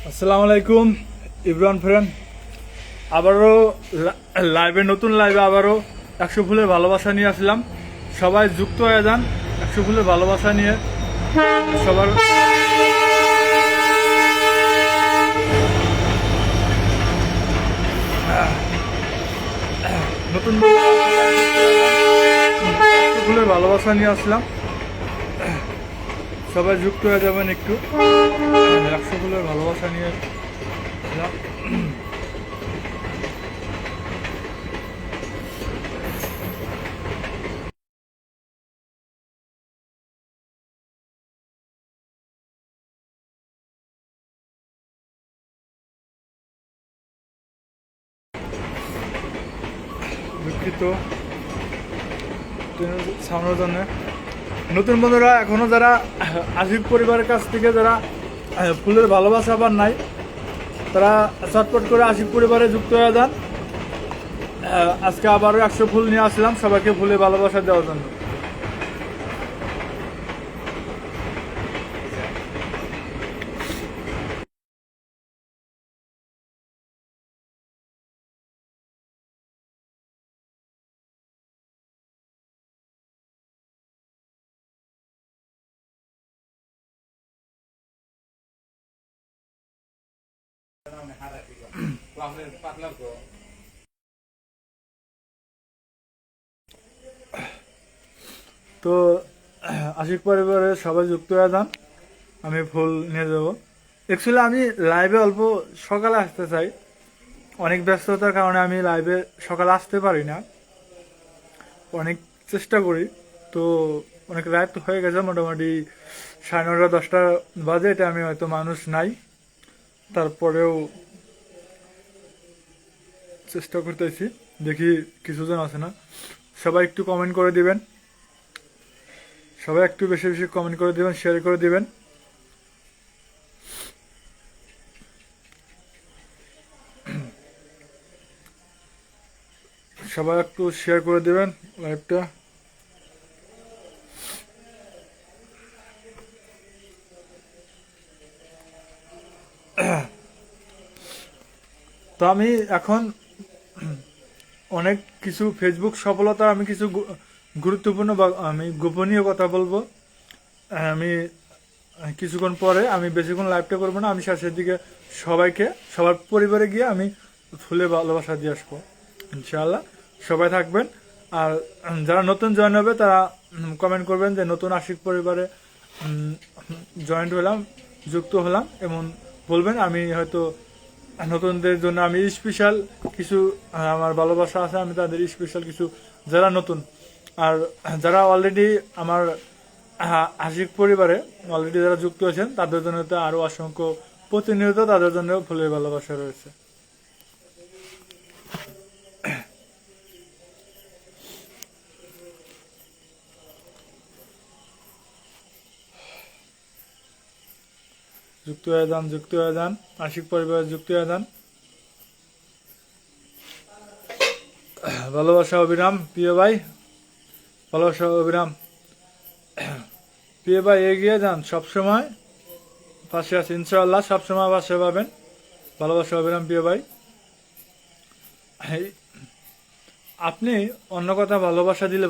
আসসালামু আলাইকুম ইব্রান ফ্রেন্ড। আবারও নতুন লাইভে আবারও 100 ফুলের ভালোবাসা নিয়ে আসলাম। সবাই যুক্ত হয়ে যান 100 ফুলের ভালোবাসা নিয়ে। সবার নতুন 100 ফুলের ভালোবাসা নিয়ে আসলাম। সবাই যুক্ত হয়ে যাবেন একটু। 100 ফুলের ভালোবাসা নিয়ে আসলাম। দুঃখিত সামনের জন্য। নতুন বন্ধুরা এখনো যারা আশিক পরিবারের কাছ থেকে যারা ফুলের ভালোবাসা আবার নাই, তারা চটপট করে আশিক পরিবারে যুক্ত হয়ে যান। আজকে আবারও 100 ফুল নিয়ে আসলাম সবাইকে ফুলের ভালোবাসা দেওয়ার জন্য। তো আশিক পরিবারে সবাই যুক্ত হয়ে যান, আমি ফুল নিয়ে যাব। অ্যাকচুয়ালি আমি লাইভে অল্প সকালে আসতে চাই, অনেক ব্যস্ততার কারণে আমি লাইভে সকালে আসতে পারি না, অনেক চেষ্টা করি। তো অনেক রাত হয়ে গেছে, মোটামুটি 9:30 10টা বাজে, এটা আমি হয়তো মানুষ নাই, তারপরেও চেষ্টা করতেছি, দেখি কিছুজন আছে না। সবাই একটু কমেন্ট করে দিবেন, সবাই একটু বেশি বেশি কমেন্ট করে দিবেন, শেয়ার করে দিবেন। সবাই একটু শেয়ার করে দিবেন লাইভটা। তো আমি এখন অনেক কিছু ফেসবুক সফলতা, আমি কিছু গুরুত্বপূর্ণ বা আমি গোপনীয় কথা বলবো। আমি কিছুক্ষণ পরে, আমি বেশিক্ষণ লাইভটা করবো না, আমি শেষের দিকে সবাইকে সবার পরিবারে গিয়ে আমি ফুলে ভালোবাসা দিয়ে আসবো ইনশাআল্লাহ। সবাই থাকবেন। আর যারা নতুন জয়েন হবে তারা কমেন্ট করবেন যে নতুন আশিক পরিবারে জয়েন্ট হলাম, যুক্ত হলাম, এমন বলবেন। আমি হয়তো নতুনদের জন্য আমি স্পেশাল কিছু আমার ভালোবাসা আছে, আমি তাদের স্পেশাল কিছু, যারা নতুন আর যারা অলরেডি আমার আশিক পরিবারে অলরেডি যারা যুক্ত আছেন তাদের জন্য তো আরো অসংখ্য, প্রতিনিয়ত তাদের জন্য ফুলের ভালোবাসা রয়েছে। যুক্ত হয়ে যান, যুক্ত হয়ে যান, আশিক পরিবারে যুক্ত হয়ে যান। ভালোবাসা অবিরাম প্রিয় ভাই, ভালোবাসা অবিরাম প্রিয় ভাই, এগিয়ে যান, সবসময় পাশে আছে ইনশাআল্লাহ, সবসময় পাশে পাবেন। ভালোবাসা অবিরাম প্রিয় ভাই। আপনি অন্য কথা ভালোবাসা দিলে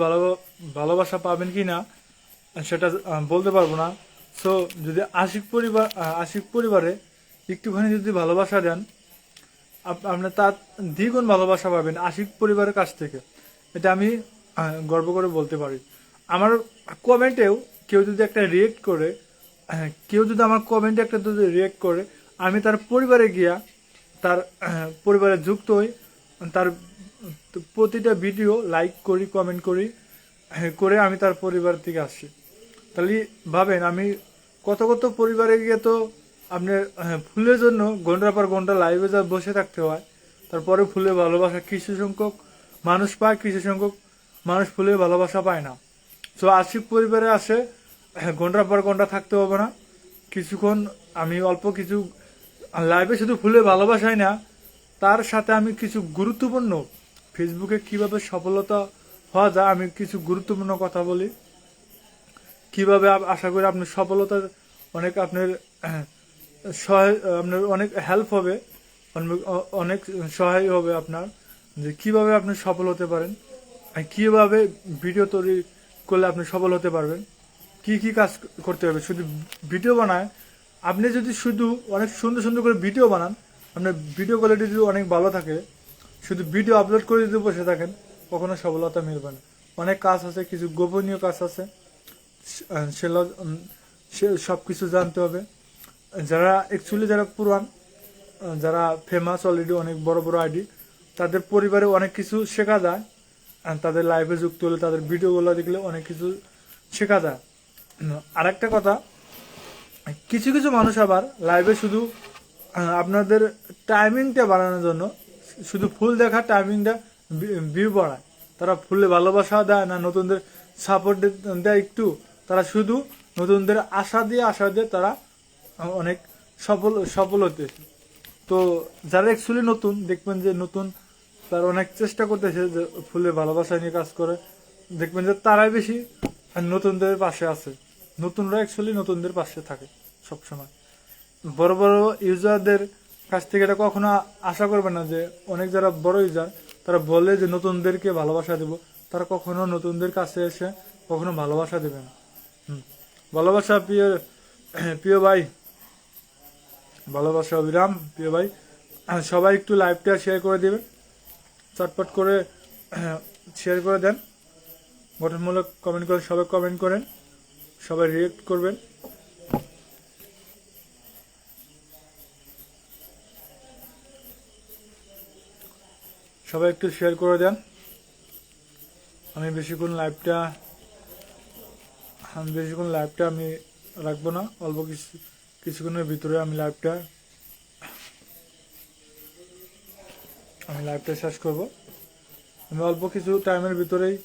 ভালোবাসা পাবেন কি না সেটা বলতে পারবো না। সো যদি আশিক পরিবারে একটুখানি যদি ভালোবাসা দেন, আপনি তার দ্বিগুণ ভালোবাসা পাবেন আশিক পরিবারের কাছ থেকে। এটা আমি গর্ব করে বলতে পারি। আমার কমেন্টেও কেউ যদি একটা রিয়েক্ট করে, কেউ যদি আমার কমেন্টে একটা যদি রিয়েক্ট করে, আমি তার পরিবারে গিয়া তার পরিবারে যুক্ত হই, তার প্রতিটা ভিডিও লাইক করি, কমেন্ট করি, করে আমি তার পরিবার থেকে আসি। তাহলে ভাবেন আমি কত কত পরিবারে গিয়ে তো আপনার ফুলের জন্য ঘন্টার পর ঘন্টা লাইভে যা বসে থাকতে হয়, তারপরে ফুলের ভালোবাসা কিছু সংখ্যক মানুষ পায়, কিছু সংখ্যক মানুষ ফুলের ভালোবাসা পায় না। তো আশিক পরিবারে আসে ঘন্টার পর ঘন্টা থাকতে হবে না, কিছুক্ষণ আমি অল্প কিছু লাইভে শুধু ফুলের ভালোবাসাই না, তার সাথে আমি কিছু গুরুত্বপূর্ণ ফেসবুকে কিভাবে সফলতা হওয়া যায়, আমি কিছু গুরুত্বপূর্ণ কথা বলি। কিভাবে আশা করি আপনি সফলতা অনেক আপনার সহায়, আপনার অনেক হেল্প হবে, অনেক সহায় হবে আপনার, যে কিভাবে আপনি সফল হতে পারেন, আর কিভাবে ভিডিও তৈরি করলে আপনি সফল হতে পারবেন, কি কি কাজ করতে হবে। শুধু ভিডিও বানায়, আপনি যদি শুধু অনেক সুন্দর সুন্দর করে ভিডিও বানান, আপনার ভিডিও কোয়ালিটি যদি অনেক ভালো থাকে, শুধু ভিডিও আপলোড করে যদি বসে থাকেন, কখনো সফলতা মিলবে না। অনেক কাজ আছে, কিছু গোপনীয় কাজ আছে, সেগুলো সে সব কিছু জানতে হবে। যারা অ্যাকচুয়ালি যারা পুরান, যারা ফেমাস অলরেডি, অনেক বড় বড় আইডি, তাদের পরিবারে অনেক কিছু শেখা যায়, আর তাদের লাইভে যুক্ত হলে, তাদের ভিডিওগুলো দেখলে অনেক কিছু শেখা যায়। আরেকটা কথা, কিছু কিছু মানুষ আবার লাইভে শুধু আপনাদের টাইমিংটা বাড়ানোর জন্য, শুধু ফুল দেখা টাইমিংটা ভিউ বাড়ায়। তারা ফুলে ভালোবাসা দেয় না, নতুনদের সাপোর্ট দেয় একটু, তারা শুধু নতুনদের আশা দিয়ে তারা অনেক সফল সফল হতেছে। তো যারা অ্যাকচুয়ালি নতুন, দেখবেন যে নতুন, তারা অনেক চেষ্টা করতেছে যে ফুলে ভালোবাসা নিয়ে কাজ করে, দেখবেন যে তারাই বেশি নতুনদের পাশে আছে। নতুনরা অ্যাকচুয়ালি নতুনদের পাশে থাকে সবসময়। বড় বড় ইউজারদের কাছ থেকে এটা কখনো আশা করবে না, যে অনেক যারা বড় ইউজার তারা বলে যে নতুনদেরকে ভালোবাসা দেব, তারা কখনো নতুনদের কাছে এসে কখনো ভালোবাসা দেবে না। ভালোবাসা প্রিয় প্রিয় ভাই, ভালোবাসা অবিরাম প্রিয় ভাই। সবাই একটু লাইভটা শেয়ার করে দিবে, চটপট করে শেয়ার করে দেন, গঠনমূলক কমেন্ট করে, সবাই কমেন্ট করেন, সবাই রিয়েক্ট করবেন। সবাই একটু শেয়ার করে দেন। আমি বেশিক্ষণ লাইভটা আমি রাখবো না, অল্প কিছুক্ষণের ভিতরে আমি লাইভটা শেষ করব। আমি অল্প কিছু টাইমের ভিতরেই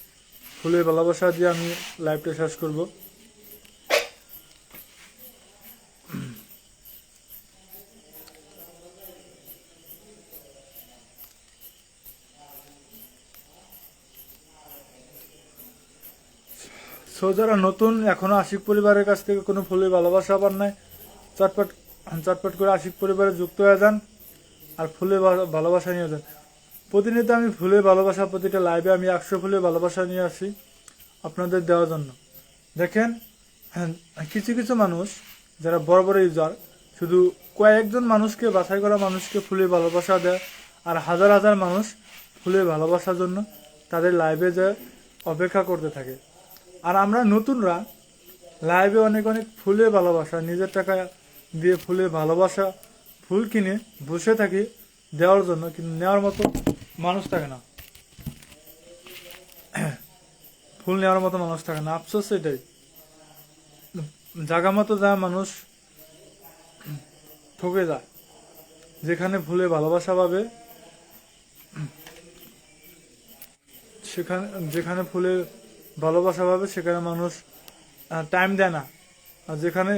ফুলের ভালোবাসা দিয়ে আমি লাইভটা শেষ করব। সো যারা নতুন, এখনো আশিক পরিবারের কাছ থেকে কোনো ফুলের ভালোবাসা পান নাই, চটপট চটপট করে আশিক পরিবারে যুক্ত হয়ে যান, আর ফুলের ভালোবাসা নিয়ে যান। প্রতিনিয়ত আমি ফুলের ভালোবাসা, প্রতিটা লাইভে আমি 100 ফুলের ভালোবাসা নিয়ে আসি আপনাদের দেওয়ার জন্য। দেখেন, কিছু কিছু মানুষ যারা বড় বড় ইউজার, শুধু কয়েকজন মানুষকে, বাছাই করা মানুষকে ফুলের ভালোবাসা দেয়, আর হাজার হাজার মানুষ ফুলের ভালোবাসার জন্য তাদের লাইভে যে অপেক্ষা করতে থাকে। আর আমরা নতুনরা লাইভে অনেক অনেক ফুলের ভালোবাসা, নিজের টাকা দিয়ে ফুলের ভালোবাসা, ফুল কিনে বসে থাকি দেওয়ার জন্য, কিন্তু নেওয়ার মতো মানুষ থাকে না, ফুল নেওয়ার মতো মানুষ থাকে না। আফসোস এটাই, জায়গা মতো যায় মানুষ ঠকে যায়। যেখানে ফুলে ভালোবাসা পাবে, যেখানে ফুলে ভালোবাসা পাবে সেখানে মানুষ টাইম দেয় না। আর যেখানে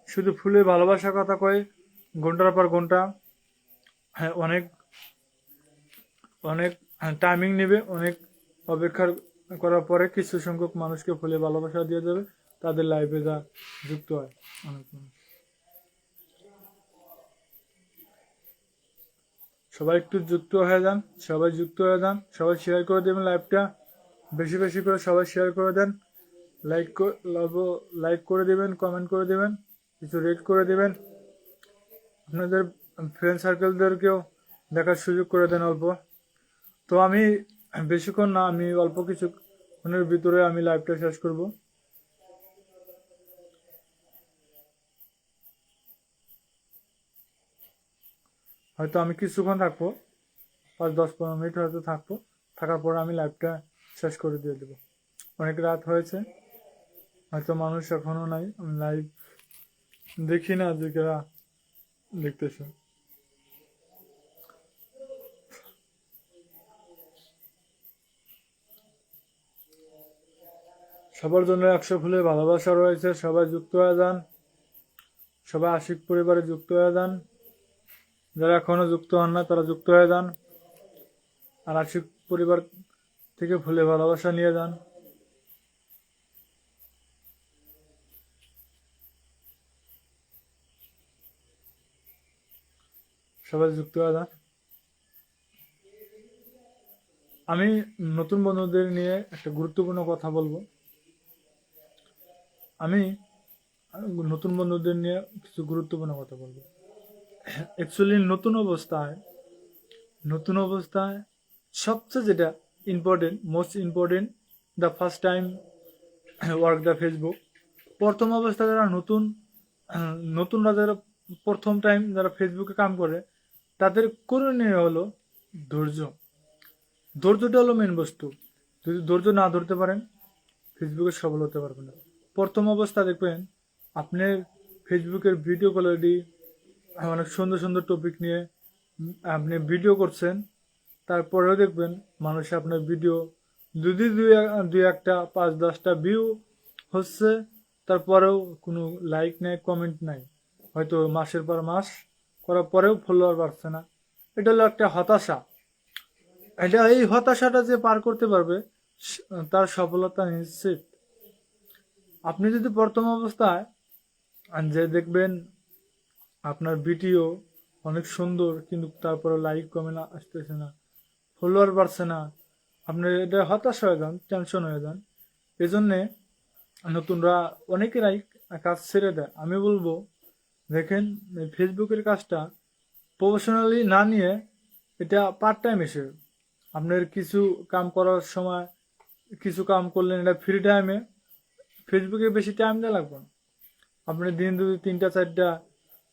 শুধু ফুলে ভালোবাসার কথা কয়ে ঘন্টার পর ঘন্টা, অনেক অনেক টাইমিং নেবে, অনেক অপেক্ষা করার পরে কিছু সংখ্যক মানুষকে ফুলে ভালোবাসা দিয়ে দেবে, তাদের লাইফে যা যুক্ত হয়। অনেক সবাই একটু যুক্ত হয়ে যান, সবাই শেয়ার করে দেবেন লাইভটা, বেশি বেশি করে সবাই শেয়ার করে দেন, লাইক করে দিবেন, কমেন্ট করে দিবেন, কিছু রেট করে দিবেন, আপনাদের ফ্রেন্ড সার্কেলদেরকেও দেখার সুযোগ করে দেন অল্প। তো আমি বেশিক্ষণ না, আমি অল্প কিছুক্ষণের ভিতরে আমি লাইভটা শেষ করব। হয়তো আমি কিছুক্ষণ থাকবো, 5-10-15 মিনিট হয়তো থাকবো, থাকার পর আমি লাইভটা শেষ করে দিয়ে দেবো। অনেক রাত হয়েছে, হয়তো মানুষ এখনো নাই, আমি লাইভ দেখি না যে কেরা দেখতেছে। সবার জন্য 100 ফুলে ভালোবাসা রয়েছে, সবাই যুক্ত হয়ে যান, সবাই আশিক পরিবারে যুক্ত হয়ে যান। যারা এখনো যুক্ত হন না তারা যুক্ত হয়ে যান, আর আশিক পরিবার থেকে ফুলে ভালোবাসা নিয়ে যান। সবাই যুক্ত হয়ে যান। আমি নতুন বন্ধুদের নিয়ে একটা গুরুত্বপূর্ণ কথা বলবো। আমি নতুন বন্ধুদের নিয়ে কিছু গুরুত্বপূর্ণ কথা বলবো। অ্যাকচুয়ালি নতুন অবস্থায় সবচেয়ে যেটা important, most important, the first time work the Facebook. প্রথম অবস্থায় যারা নতুনরা যারা প্রথম টাইম যারা ফেসবুকে কাম করে, তাদের করণীয় হলো ধৈর্য। ধৈর্যটা হলো মেন বস্তু। যদি ধৈর্য না ধরতে পারেন, ফেসবুকে সফল হতে পারবেন না। প্রথম অবস্থা দেখবেন আপনি ফেসবুকের ভিডিও কোয়ালিটি অনেক সুন্দর সুন্দর টপিক নিয়ে আপনি ভিডিও করছেন, তারপরেও দেখবেন মানুষ আপনার ভিডিও যদি দুই একটা 5-10টা ভিউ হচ্ছে, তারপরেও কোনো লাইক নাই, কমেন্ট নাই। হয়তো মাসের পর মাস করার পরেও ফলোয়ার বাড়ছে না। এটা হলো একটা হতাশা। এই হতাশাটা যে পার করতে পারবে তার সফলতা নিশ্চিত। আপনি যদি প্রথম অবস্থায় যে দেখবেন আপনার ভিডিও অনেক সুন্দর, কিন্তু তারপরে লাইক কমে না, আসতেছে না, ফলোয়ার বাড়ছে না, আপনি এটা হতাশ হয়ে যান, টেনশন হয়ে যান। এই জন্যে নতুনরা অনেকেরাই কাজ ছেড়ে দেয়। আমি বলবো, দেখেন ফেসবুকের কাজটা প্রফেশনালি না নিয়ে এটা পার্ট টাইম হিসেবে আপনার কিছু কাম করার সময় কিছু কাম করলেন, এটা ফ্রি টাইমে ফেসবুকে বেশি টাইম দেওয়া লাগবে না। আপনি দিন যদি 3-4টা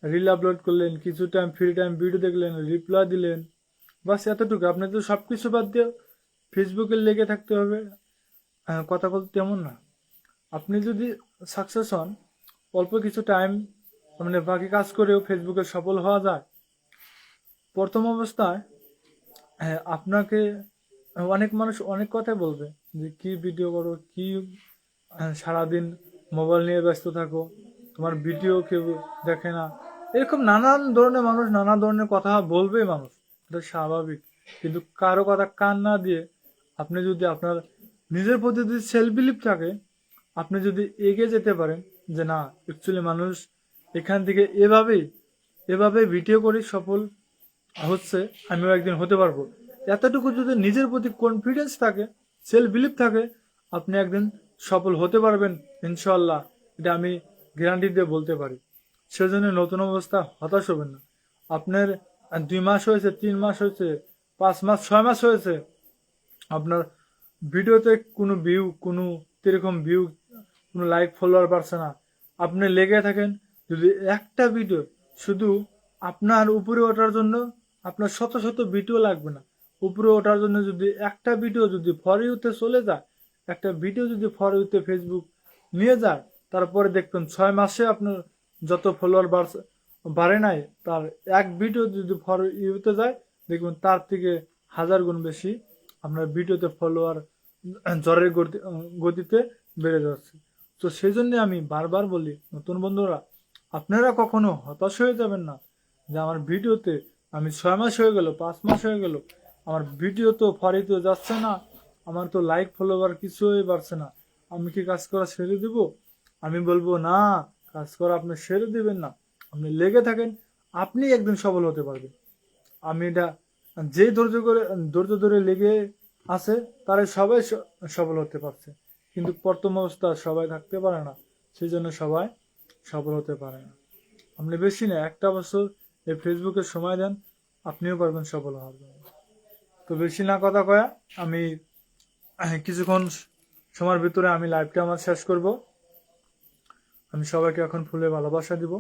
রিল আপলোড করলেন, কিছু টাইম ফ্রি টাইম ভিডিও দেখলেন, রিপ্লাই দিলেন, বাস এতটুকু। আপনি তো সবকিছু বাদ দিয়ে ফেসবুকে লেগে থাকতে হবে কথা বলতে, তেমন না। আপনি যদি সাকসেস হন, অল্প কিছু টাইম মানে বাকি কাজ করেও ফেসবুকে সফল হওয়া যায়। প্রথম অবস্থায় আপনাকে অনেক মানুষ অনেক কথাই বলবে যে কি ভিডিও করো, কি সারাদিন মোবাইল নিয়ে ব্যস্ত থাকো, তোমার ভিডিও কেউ দেখে না, এরকম নানান ধরনের মানুষ নানা ধরনের কথা বলবে। মানুষ, এটা স্বাভাবিক। কিন্তু কারো কথা কান না দিয়ে আপনি যদি আপনার নিজের প্রতি যদি সেলফ বিলিভ থাকে, আপনি যদি এগিয়ে যেতে পারেন যে না, অ্যাকচুয়ালি মানুষ এখান থেকে এভাবে ভিডিও করে সফল হচ্ছে, আমিও একদিন হতে পারবো, এতটুকু যদি নিজের প্রতি কনফিডেন্স থাকে, সেলফ বিলিভ থাকে, আপনি একদিন সফল হতে পারবেন ইনশাল্লাহ। এটা আমি গ্যারান্টি দিয়ে বলতে পারি। সেজন্য নতুন অবস্থা হতাশ হবেন না। আপনার 2 মাস হয়েছে, 3 মাস হয়েছে, 5 মাস, 6 মাস হয়েছে, আপনার ভিডিওতে কোনো ভিউ, কোনো এরকম ভিউ, কোনো লাইক ফলোয়ার বাড়ছে না, আপনি লেগে থাকেন। যদি একটা ভিডিও শুধু আপনার উপরে ওঠার জন্য, আপনার শত শত ভিডিও লাগবে না, উপরে ওঠার জন্য যদি একটা ভিডিও যদি ফর ইউতে চলে যায়, একটা ভিডিও যদি ফর ইউতে ফেসবুক নিয়ে যায়, তারপরে দেখবেন 6 মাসে আপনার যত ফলোয়ার বাড়ে নাই, তার এক ভিডিও যদি ফর ইউতে যায়, দেখবেন তার থেকে 1000 গুণ বেশি আপনার ভিডিওতে ফলোয়ার জ্বরের গতিতে বেড়ে যাচ্ছে। তো সেই জন্য আমি বারবার বলি, নতুন বন্ধুরা, আপনারা কখনো হতাশ হয়ে যাবেন না যে আমার ভিডিওতে আমি 6 মাস হয়ে গেল, 5 মাস হয়ে গেল, আমার ভিডিও তো ফরিতে যাচ্ছে না, আমার তো লাইক ফলোয়ার কিছুই বাড়ছে না, আমি কি কাজ করা ছেড়ে দিব? আমি বলবো না, কাজ করা আপনি ছেড়ে দিবেন না, আপনি লেগে থাকেন, আপনি একদিন সফল হতে পারবেন। আমি এটা যে ধৈর্য ধরে লেগে আছে, তারা সবাই সফল হতে পারছে। কিন্তু প্রথম অবস্থা সবাই থাকতে পারে না, সেই জন্য সবাই সফল হতে পারে না। আপনি বেশি না, 1টা বছর এই ফেসবুকে সময় দেন, আপনিও পারবেন সফল হওয়ার জন্য। তো বেশি না কথা কয়া, আমি কিছুক্ষণ সময়ের ভিতরে আমি লাইভটা আমার শেষ করব। আমি সবাইকে এখন ফুলে ভালোবাসা দিব।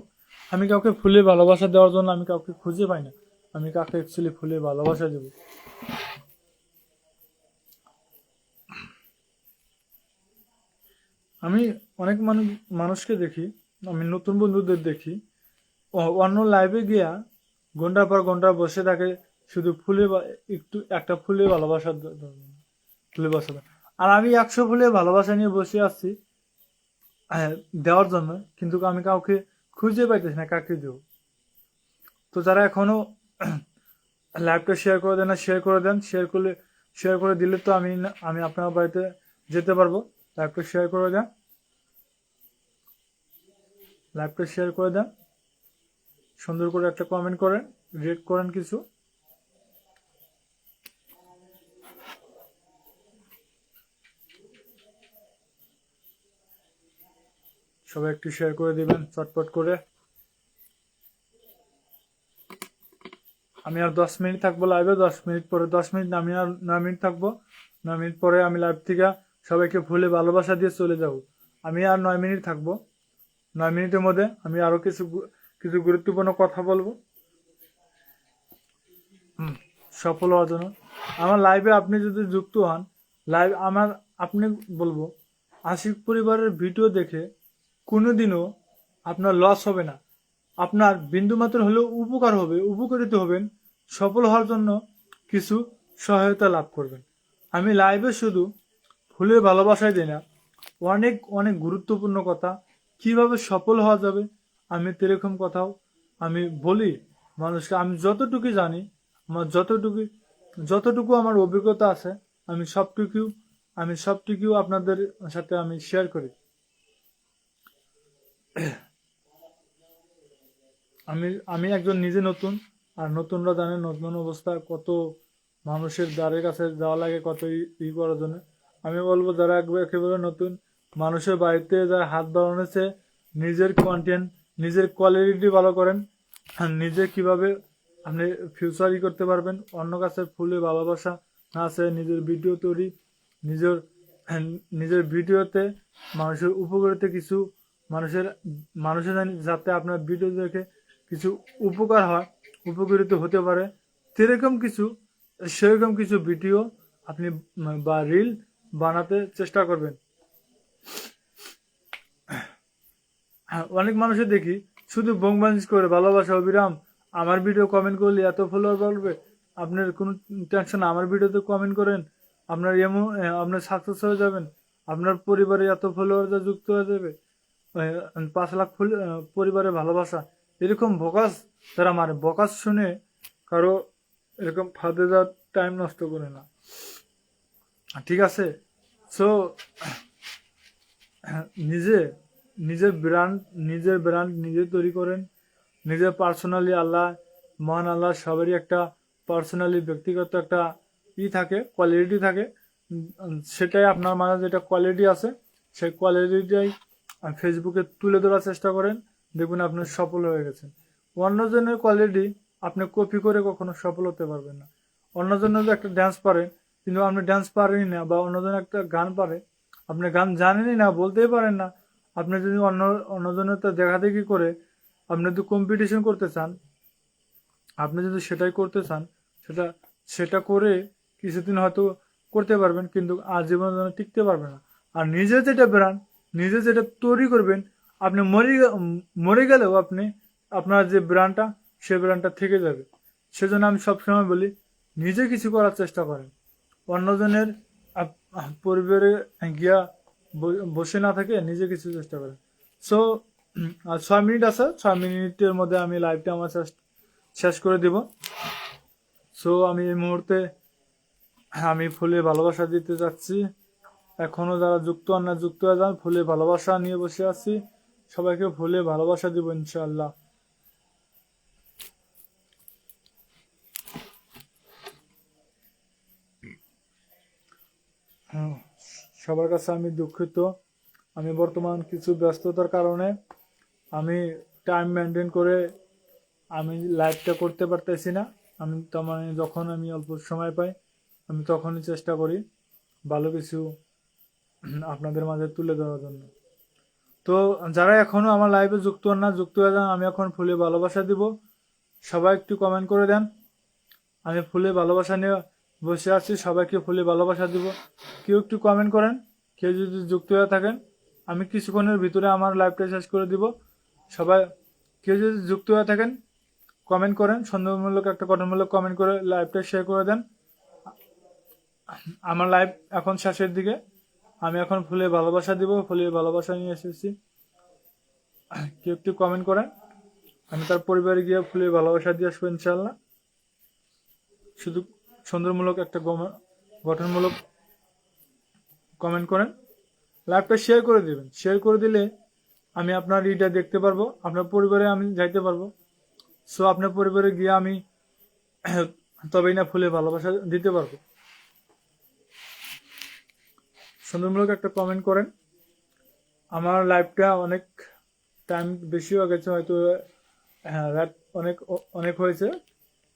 আমি কাউকে ফুলে ভালোবাসা দেওয়ার জন্য আমি কাউকে খুঁজে পাই না, আমি কাকে অ্যাকচুয়ালি ফুলে ভালোবাসা দেব। আমি অনেক মানুষকে দেখি, আমি নতুন বন্ধুদের দেখি, অন্য লাইভে গিয়া ঘন্টার পর ঘন্টা বসে থাকে, শুধু একটু একটা ফুলে ভালোবাসা ফুলে বসে থাকে। আর আমি 100 ফুলে ভালোবাসা নিয়ে বসে আছি দেওয়ার জন্য, কিন্তু আমি কাউকে খুঁজে পাইতেছি না কাকে দেব। তো যারা এখনো লাইভটা শেয়ার করে দেন না, শেয়ার করে দিলে তো আমি আপনার বাড়িতে যেতে পারবো। লাইভটা শেয়ার করে দেন, সুন্দর করে একটা কমেন্ট করেন, রেট করেন কিছু। সবাই একটু শেয়ার করে দিবেন চটপট করে। আমি আর 10 মিনিট থাকবো লাইভে, 10 মিনিট পরে, 10 মিনিট না, আমি আর 9 মিনিট থাকবো। 9 মিনিট পরে আমি লাইভ থেকে সবাইকে ফুলে ভালোবাসা দিয়ে চলে যাব। আমি আর 9 মিনিট থাকবো। 9 মিনিটের মধ্যে আমি আরো কিছু কিছু গুরুত্বপূর্ণ কথা বলবো সফল হওয়ার জন্য। আমার লাইভে আপনি যদি যুক্ত হন, লাইভ আমার, আপনি বলবো, আশিক পরিবারের ভিডিও দেখে কোনোদিনও আপনার লস হবে না। আপনার বিন্দুমাত্র হলেও উপকার হবে, উপকৃত হবেন, সফল হওয়ার জন্য কিছু সহায়তা লাভ করবেন। আমি লাইভে শুধু ফুলের ভালোবাসায় দিই না, অনেক অনেক গুরুত্বপূর্ণ কথা, কিভাবে সফল হওয়া যাবে আমি তেরকম কথাও আমি বলি মানুষকে। আমি যতটুকু জানি, আমার যতটুকু আমার অভিজ্ঞতা আছে, আমি সবটুকু আপনাদের সাথে আমি শেয়ার করি। আমি একজন নিজে নতুন, আর নতুনরা জানে নতুন অবস্থা কত মানুষের দ্বারের কাছে যাওয়া লাগে, কত করার জন্য। আমি বলবো যারা একেবারে নতুন, মানুষের বাড়িতে যারা হাত বাড়ানোছে, নিজের কন্টেন্ট, নিজের কোয়ালিটি ভালো করেন, আর নিজে কিভাবে আপনি ফিউচার করতে পারবেন, অন্য কাছে ফুলে ভালোবাসা না আছে, নিজের ভিডিও তৈরি, নিজের নিজের ভিডিওতে মানুষের উপকারিতা কিছু, মানুষের মানুষের যাতে আপনার ভিডিও দেখে কিছু উপকার হয়, উপকৃত হতে পারে, সেরকম কিছু ভিডিও আপনি বা রিল বানাতে চেষ্টা করবেন। অনেক মানুষের দেখি শুধু বংবাঞ্জ করে, ভালোবাসা অবিরাম, আমার ভিডিও কমেন্ট করলে এত ফলোয়ার বাড়বে, আপনার কোনো টেনশন, আমার ভিডিওতে কমেন্ট করেন, আপনার সাকসেস হয়ে যাবেন, আপনার পরিবারে এত ফলোয়ার যুক্ত হয়ে যাবে, 5 লাখ পরিবারের ভালোবাসা, এরকম বকাস তারা মারে। বকাস শুনে কারো এরকম ফাঁদে যাওয়ার টাইম নষ্ট করে না, ঠিক আছে? সো নিজের ব্র্যান্ড নিজে তৈরি করেন। নিজের পার্সোনালি মহান আল্লাহ সবারই একটা পার্সোনালি ব্যক্তিগত একটা থাকে, কোয়ালিটি থাকে। সেটাই আপনার মাঝে যেটা কোয়ালিটি আছে, সেই কোয়ালিটিটাই ফেসবুকে তুলে ধরার চেষ্টা করেন, দেখবেন আপনি সফল হয়ে গেছেন। অন্যজনের কোয়ালিটি আপনি কপি করে কখনো সফল হতে পারবেন না। অন্যজনের একটা ড্যান্স পারেন, কিন্তু আপনি ড্যান্স পারেনই না, বা অন্যজন একটা গান পারে, আপনি গান জানেনই না, বলতেই পারেন না। আপনি যদি অন্যজনের তো দেখাদেখি করে আপনি যদি কম্পিটিশন করতে চান, আপনি যদি সেটাই করতে চান, সেটা করে কিছুদিন হয়তো করতে পারবেন, কিন্তু আজীবনের জন্য টিকতে পারবেন না। আর নিজে যেটা ব্র্যান্ড, নিজে যেটা তৈরি করবেন, আপনি মরে গেলেও আপনার যে ব্র্যান্ডটা, সে ব্র্যান্ডটা থেকে যাবে। সেজন্য আমি সবসময় বলি, নিজে কিছু করার চেষ্টা করেন, অন্যজনের পরিবারে গিয়া বসে না থাকে, নিজে কিছু চেষ্টা করেন। সো 6 মিনিট আছে, 6 মিনিটের মধ্যে আমি লাইভটা আমার শেষ করে দিব। সো আমি এই মুহূর্তে আমি ফুলে ভালোবাসা দিতে যাচ্ছি। এখনো যারা যুক্ত হন না, যুক্ত হয়ে যান। ফুলে ভালোবাসা নিয়ে বসে আছি, সবাইকে ফুলে ভালোবাসা দিব ইনশাআল্লাহ। সবার কাছে আমি দুঃখিত, আমি বর্তমান কিছু ব্যস্ততার কারণে আমি টাইম মেনটেন করে আমি লাইভটা করতে পারতেছি না। আমি মানে যখন আমি অল্প সময় পাই, আমি তখনই চেষ্টা করি ভালো কিছু আপনাদের মাঝে তুলে দেওয়ার জন্য। তো যারা এখনো আমার লাইভে যুক্ত হন না, যুক্ত হয়ে যান। আমি এখন ফুলে ভালোবাসা দিব, সবাই একটু কমেন্ট করে দেন। আমি ফুলে ভালোবাসা নিয়ে বসে আছি, সবাইকে ফুলে ভালোবাসা দিব। কেউ একটু কমেন্ট করেন, কেউ যদি যুক্ত হয়ে থাকেন। আমি কিছুক্ষণের ভিতরে আমার লাইভটা শেষ করে দিব। সবাই কেউ যদি যুক্ত হয়ে থাকেন, কমেন্ট করেন, সন্দেহমূলক একটা গঠনমূলক কমেন্ট করে লাইভটা শেয়ার করে দেন। আমার লাইভ এখন শেষের দিকে, আমি এখন ফুলে ভালোবাসা দিব, ফুলে ভালোবাসা নিয়ে এসেছি। কেউ একটু কমেন্ট করেন, আমি তার পরিবারে গিয়ে ফুলে ভালোবাসা দিয়ে আসবো ইনশাল্লাহ। শুধু সুন্দরমূলক একটা গঠনমূলক কমেন্ট করেন, লাইভটা শেয়ার করে দিবেন। শেয়ার করে দিলে আমি আপনার ইটা দেখতে পারবো, আপনার পরিবারে আমি যাইতে পারবো। সো আপনার পরিবারে গিয়ে আমি তবেই না ফুলে ভালোবাসা দিতে পারবো। সুন্দরমূলক একটা কমেন্ট করেন। আমার লাইফটা অনেক টাইম বেশি হয়ে গেছে হয়তো, হ্যাঁ রাত অনেক অনেক হয়েছে,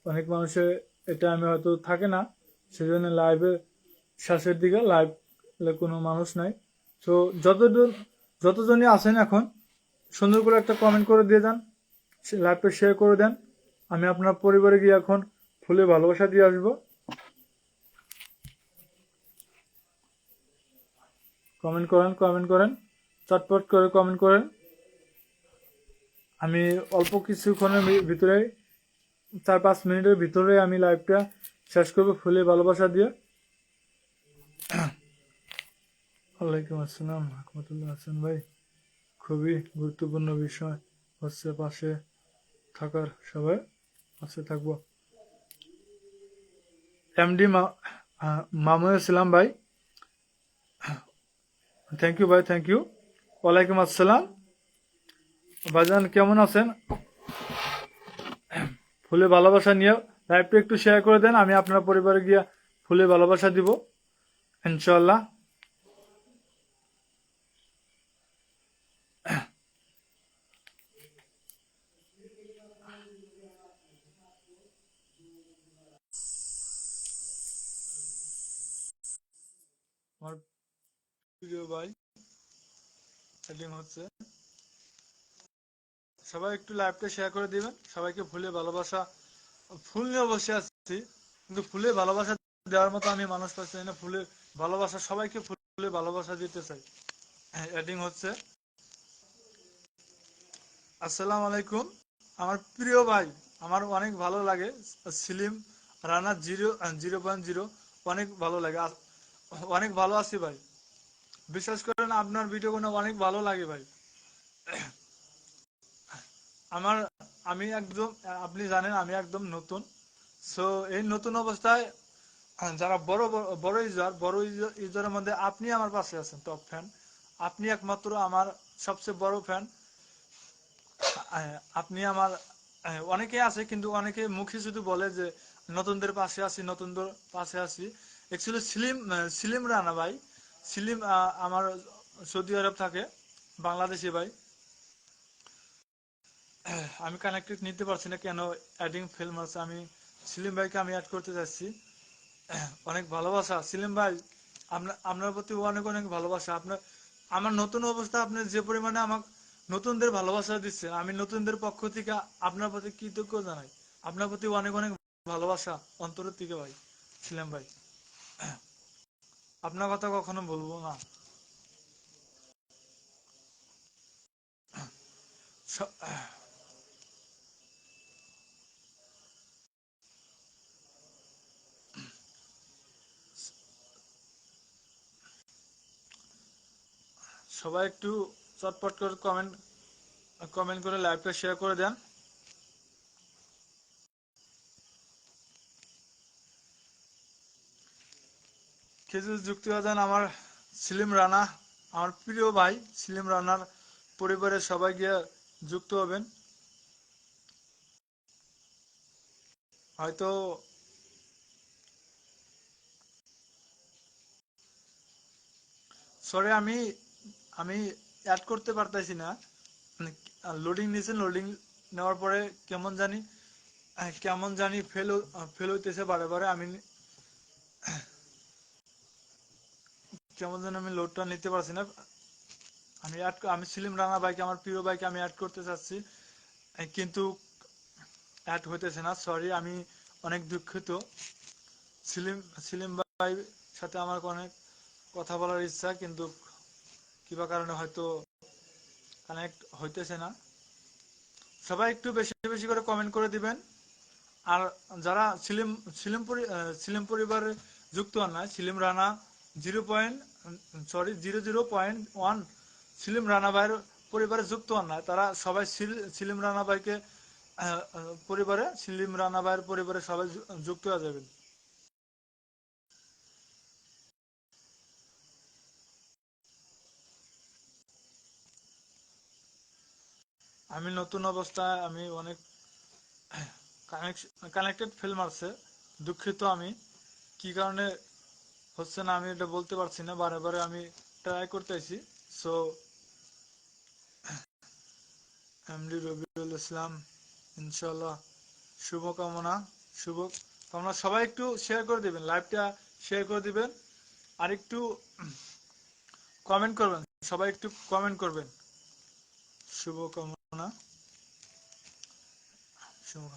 অনেক মানুষের এটা আমি হয়তো থাকে না, সেজন্য লাইভে শেষের দিকে লাইভ কোনো মানুষ নাই। তো যতজনই আছেন এখন সুন্দর করে একটা কমেন্ট করে দিয়ে যান, লাইভটা শেয়ার করে দেন। আমি আপনার পরিবারে গিয়ে এখন ফুলে ভালোবাসা দিয়ে আসবো। কমেন্ট করেন, কমেন্ট করেন, চটপট করে কমেন্ট করেন। আমি অল্প কিছুক্ষণের ভিতরে 4-5 মিনিটের ভিতরে আমি লাইভটা শেষ করবো ফুলে ভালোবাসা দিয়ে। ওয়ালাইকুম আসসালাম রহমতুল্লাহ হাসান ভাই, খুবই গুরুত্বপূর্ণ বিষয় হচ্ছে পাশে থাকার, সবাই পাশে থাকবো। এমডি মামুনুল ইসলাম ভাই, থ্যাংক ইউ ভাই, থ্যাংক ইউ। ওয়ালাইকুম আসসালাম ভাইজান, কেমন আছেন? ফুলে ভালোবাসা নিয়ে লাইভটা একটু শেয়ার করে দেন, আমি আপনার পরিবারে গিয়ে ফুলে ভালোবাসা দিব ইনশাল্লাহ। আমার প্রিয় ভাই সেটিং হচ্ছে, সবাই একটু লাইভটা শেয়ার করে দিবেন, সবাইকে ফুলে ভালোবাসা। ফুল নিয়ে বসে আছি কিন্তু ফুলে ভালোবাসা দেওয়ার মতো আমি মানুষ পাচ্ছি না। ফুলে ভালোবাসা, সবাইকে ফুলে ভালোবাসা দিতে চাই। এডিং হচ্ছে। আসসালামু আলাইকুম আমার প্রিয় ভাই, আমার অনেক ভালো লাগে সিলিম রানা 0.0, অনেক ভালো লাগে, অনেক ভালো আছি ভাই। বিশ্বাস করেন আপনার ভিডিওগুলো অনেক ভালো লাগে ভাই। আমার আমি একদম, আপনি জানেন আমি একদম নতুন। সো এই নতুন অবস্থায় যারা বড় বড় ইউজার, বড় ইউজারের মধ্যে আপনি আমার পাশে আছেন, টপ ফ্যান। আপনি একমাত্র আমার সবচেয়ে বড় ফ্যান। আপনি আমার, অনেকে আছে কিন্তু অনেকে মুখে শুধু বলে যে নতুনদের পাশে আছি, নতুনদের পাশে আছি। অ্যাকচুয়ালি সিলিম রানা ভাই, সিলিম আমার সৌদি আরব থাকে, বাংলাদেশি ভাই। আমি কানেক্টেড নিতে পারছি না কেন, অ্যাডিং ফেল মারছে। আমি সিলিম ভাইকে আমি অ্যাড করতে যাচ্ছি। অনেক ভালোবাসা সিলিম ভাই, আপনার প্রতি অনেক অনেক ভালোবাসা। আপনার আমার নতুন অবস্থা, আপনি যে পরিমাণে আমাকে নতুনদের ভালোবাসা দিচ্ছে, আমি নতুনদের পক্ষ থেকে আপনার প্রতি কৃতজ্ঞ জানাই। আপনার প্রতি অনেক অনেক ভালোবাসা অন্তরের থেকে ভাই, সিলিম ভাই। আপনার কথা কখনো বলবো না। স- সবাই একটু চটপট করে কমেন্ট কমেন্ট করে লাইভটা শেয়ার করে দেন। খেজুর যুক্তি দেন আমার সিলিম রানা, আমার প্রিয় ভাই সিলিম রানার পরিবারের সবাই গিয়ে যুক্ত হবেন। হয়তো সরি, আমি আমি অ্যাড করতে পারতেছি না। লোডিং নিয়েছেন, লোডিং নেওয়ার পরে কেমন জানি ফেল হইতেছে বারে বারে। আমি কেমন যেন আমি লোডটা নিতে পারছি না। আমি সিলিম রানা ভাইকে, আমার প্রিয় ভাইকে আমি অ্যাড করতে চাচ্ছি, কিন্তু অ্যাড হইতেছে না। সরি, আমি অনেক দুঃখিত। সিলিম সিলিম ভাই সাথে আমার অনেক কথা বলার ইচ্ছা, কিন্তু কিবা কারণে হয়তো কানেক্ট হইতেছে না। সবাই একটু বেশি বেশি করে কমেন্ট করে দিবেন। আর যারা সিলিম পরিবারে যুক্ত হন না, সিলিম রানা 0.1 সিলিম রানা ভাইয়ের পরিবারে যুক্ত হন না, তারা সবাই সিলিম রানা ভাইকে সিলিম রানা ভাইয়ের পরিবারে সবাই যুক্ত হয়ে যাবেন। আমি নতুন অবস্থায়, আমি অনেক কানেক্টেড ফেল মারছে। দুঃখিত আমি, কি কারণে হচ্ছে না আমি এটা বলতে পারছি না, বারে বারে আমি ট্রাই করতেছি। সো এমডি রবিউল ইসলাম, ইনশাল্লাহ শুভকামনা, শুভ কামনা। সবাই একটু শেয়ার করে দিবেন, লাইভটা শেয়ার করে দিবেন, আর একটু কমেন্ট করবেন, সবাই একটু কমেন্ট করবেন। শুভকামনা, শুভ,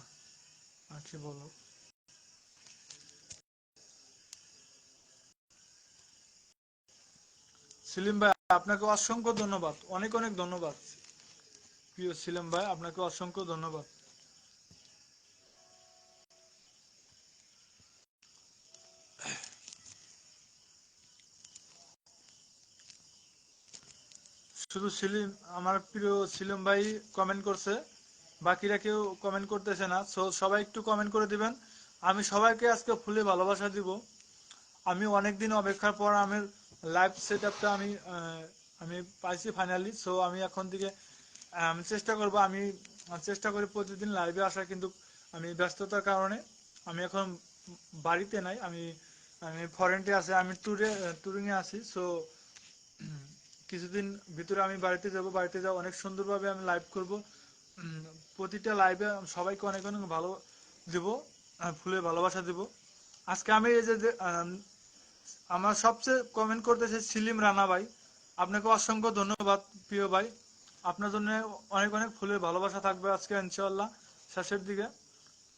আর কি বলো। সেলিম ভাই আপনাকে অসংখ্য ধন্যবাদ, অনেক অনেক ধন্যবাদ। প্রিয় সেলিম ভাই আপনাকে অসংখ্য ধন্যবাদ। শুধু সেলিম, আমার প্রিয় সেলিম ভাই কমেন্ট করছে, বাকিরা কেউ কমেন্ট করতেছে না। সো সবাই একটু কমেন্ট করে দিবেন। আমি সবাইকে আজকে ফুলে ভালোবাসা দিব। আমি অনেকদিন অপেক্ষার পর আমি লাইভ সেট আপটা আমি পাইছি ফাইনালি। সো আমি এখন থেকে আমি চেষ্টা করব, আমি চেষ্টা করি প্রতিদিন লাইভে আসার, কিন্তু আমি ব্যস্ততার কারণে আমি এখন বাড়িতে নাই, আমি আমি ফরেন্টে আছি, আমি ট্যুরিংয়ে আছি। সো কিছুদিন ভিতরে আমি বাড়িতে যাব, বাড়িতে যাও অনেক সুন্দরভাবে আমি লাইভ করব। প্রতিটা লাইভে সবাইকে অনেক অনেক ভালো দেব, ফুলের ভালোবাসা দেব। আজকে আমি এই যে আমার সবচেয়ে কমেন্ট করতেছে সিলিম রানা ভাই, আপনাকে অসংখ্য ধন্যবাদ প্রিয় ভাই। আপনার জন্য অনেক অনেক ফুলের ভালোবাসা থাকবে আজকে ইনশাআল্লাহ। শেষের দিকে